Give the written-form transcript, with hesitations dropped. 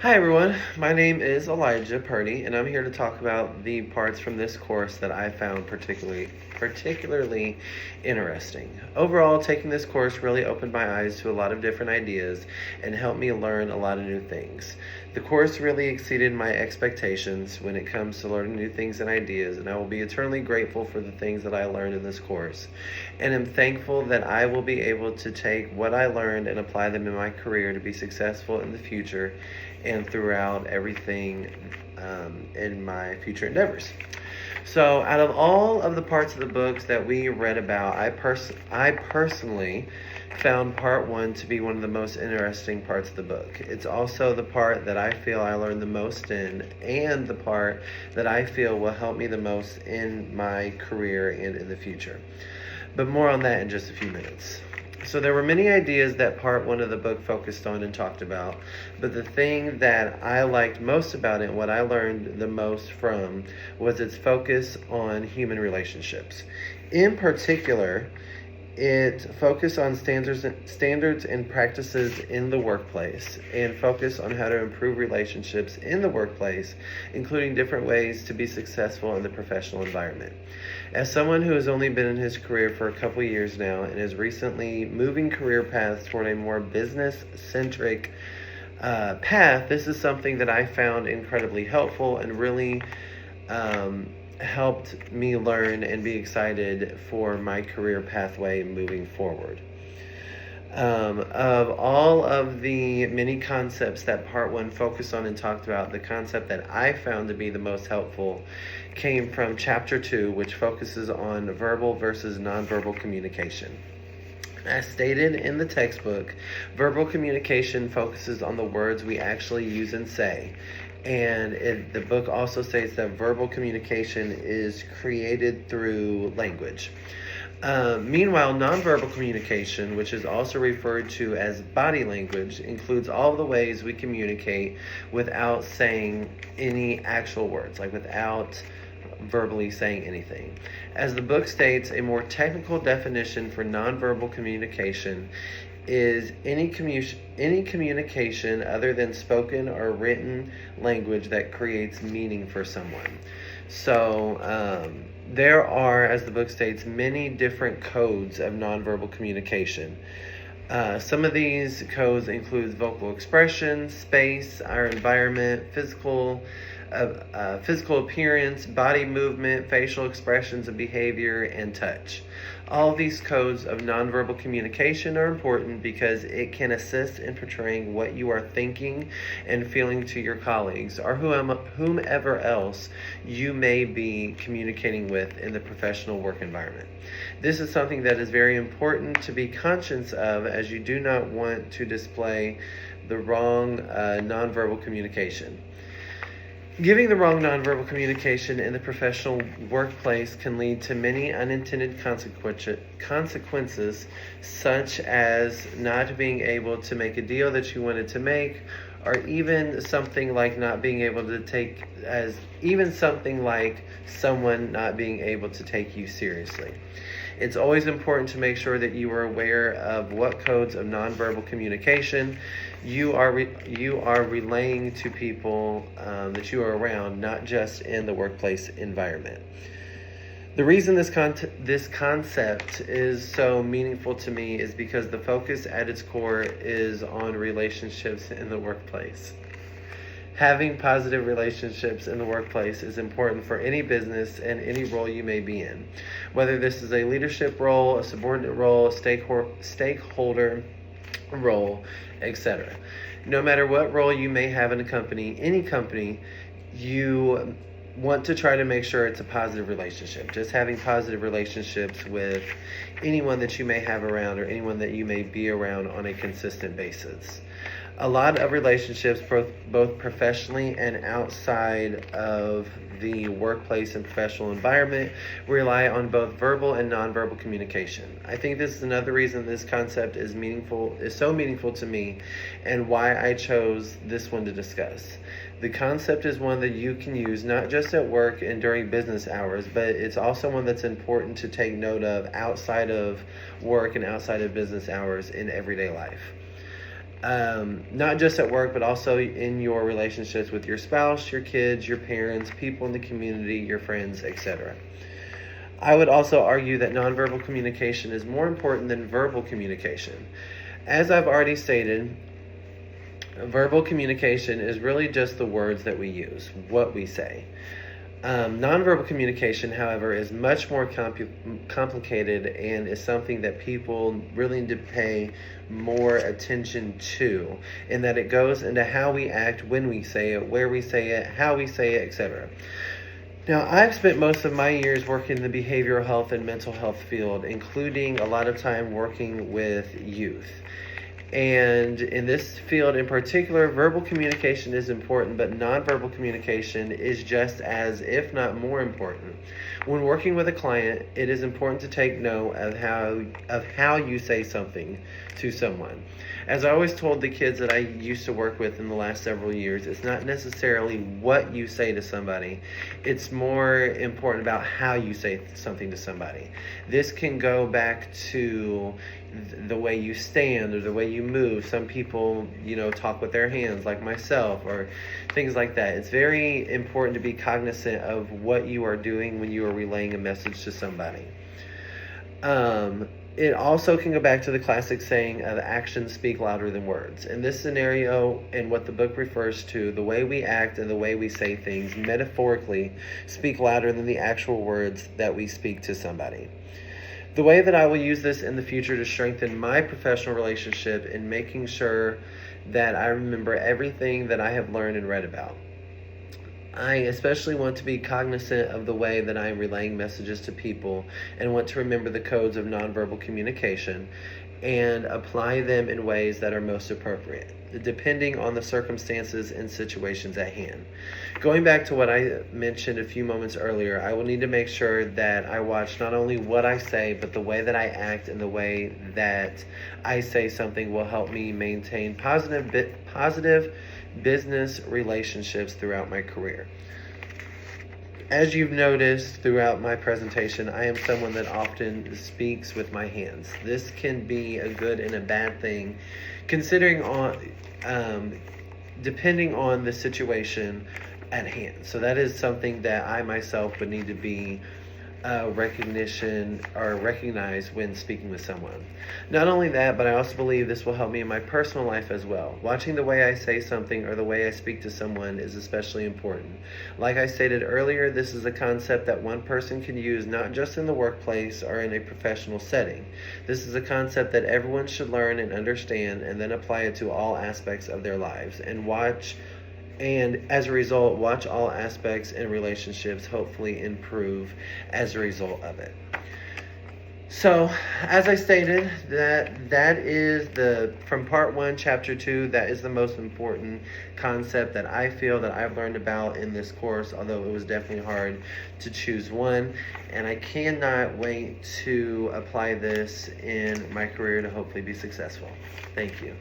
Hi everyone, my name is Elijah Purdy, and I'm here to talk about the parts from this course that I found particularly interesting. Overall, taking this course really opened my eyes to a lot of different ideas and helped me learn a lot of new things. The course really exceeded my expectations when it comes to learning new things and ideas, and I will be eternally grateful for the things that I learned in this course. And am thankful that I will be able to take what I learned and apply them in my career to be successful in the future and throughout everything in my future endeavors. So, out of all of the parts of the books that we read about, I personally found part one to be one of the most interesting parts of the book. It's also the part that I feel I learned the most in, and the part that I feel will help me the most in my career and in the future. But more on that in just a few minutes. So there were many ideas that part one of the book focused on and talked about, but the thing that I liked most about it, what I learned the most from, was its focus on human relationships. In particular, it focused on standards and practices in the workplace, and focused on how to improve relationships in the workplace, including different ways to be successful in the professional environment. As someone who has only been in his career for a couple years now and is recently moving career paths toward a more business-centric path, this is something that I found incredibly helpful and really helped me learn and be excited for my career pathway moving forward. Of all of the many concepts that part one focused on and talked about, the concept that I found to be the most helpful came from chapter 2, which focuses on verbal versus nonverbal communication. As stated in the textbook, verbal communication focuses on the words we actually use and say. And the book also states that verbal communication is created through language. Meanwhile, nonverbal communication, which is also referred to as body language, includes all the ways we communicate without saying any actual words, like without verbally saying anything. As the book states, a more technical definition for nonverbal communication is any communication other than spoken or written language that creates meaning for someone. So there are, as the book states, many different codes of nonverbal communication. Some of these codes include vocal expression, space, our environment, physical appearance, body movement, facial expressions of behavior, and touch. All these codes of nonverbal communication are important because it can assist in portraying what you are thinking and feeling to your colleagues or whomever else you may be communicating with in the professional work environment. This is something that is very important to be conscious of, as you do not want to display the wrong nonverbal communication. Giving the wrong nonverbal communication in the professional workplace can lead to many unintended consequences, such as not being able to make a deal that you wanted to make, or even something like someone not being able to take you seriously. It's always important to make sure that you are aware of what codes of nonverbal communication you are relaying to people that you are around, not just in the workplace environment. The reason this concept is so meaningful to me is because the focus at its core is on relationships in the workplace. Having positive relationships in the workplace is important for any business and any role you may be in, whether this is a leadership role, a subordinate role, a stakeholder role, etc. No matter what role you may have in a company, any company, you want to try to make sure it's a positive relationship. Just having positive relationships with anyone that you may have around or anyone that you may be around on a consistent basis. A lot of relationships, both professionally and outside of the workplace and professional environment, rely on both verbal and nonverbal communication. I think this is another reason this concept is so meaningful to me, and why I chose this one to discuss. The concept is one that you can use not just at work and during business hours, but it's also one that's important to take note of outside of work and outside of business hours in everyday life. not just at work, but also in your relationships with your spouse, your kids, your parents, people in the community, your friends, etc. I would also argue that nonverbal communication is more important than verbal communication. As I've already stated, verbal communication is really just the words that we use, what we say. Nonverbal communication, however, is much more complicated and is something that people really need to pay more attention to, in that it goes into how we act, when we say it, where we say it, how we say it, etc. Now, I've spent most of my years working in the behavioral health and mental health field, including a lot of time working with youth. And in this field in particular, verbal communication is important, but nonverbal communication is just as, if not more important. When working with a client, it is important to take note of how you say something to someone. As I always told the kids that I used to work with in the last several years, it's not necessarily what you say to somebody. It's more important about how you say something to somebody. This can go back to the way you stand or the way you move. Some people, talk with their hands, like myself, or things like that. It's very important to be cognizant of what you are doing when you are relaying a message to somebody. It also can go back to the classic saying of actions speak louder than words. In this scenario, and what the book refers to, the way we act and the way we say things metaphorically speak louder than the actual words that we speak to somebody. The way that I will use this in the future to strengthen my professional relationship in making sure that I remember everything that I have learned and read about. I especially want to be cognizant of the way that I am relaying messages to people and want to remember the codes of nonverbal communication and apply them in ways that are most appropriate, depending on the circumstances and situations at hand. Going back to what I mentioned a few moments earlier, I will need to make sure that I watch not only what I say, but the way that I act and the way that I say something will help me maintain positive business relationships throughout my career. As you've noticed throughout my presentation, I am someone that often speaks with my hands. This can be a good and a bad thing, depending on the situation at hand. So that is something that I myself would need to be recognize when speaking with someone. Not only that, but I also believe this will help me in my personal life as well. Watching the way I say something or the way I speak to someone is especially important. Like I stated earlier, this is a concept that one person can use not just in the workplace or in a professional setting. This is a concept that everyone should learn and understand and then apply it to all aspects of their lives and as a result, watch all aspects and relationships hopefully improve as a result of it. So, as I stated, that is from part 1, chapter 2, that is the most important concept that I feel that I've learned about in this course, although it was definitely hard to choose one. And I cannot wait to apply this in my career to hopefully be successful. Thank you.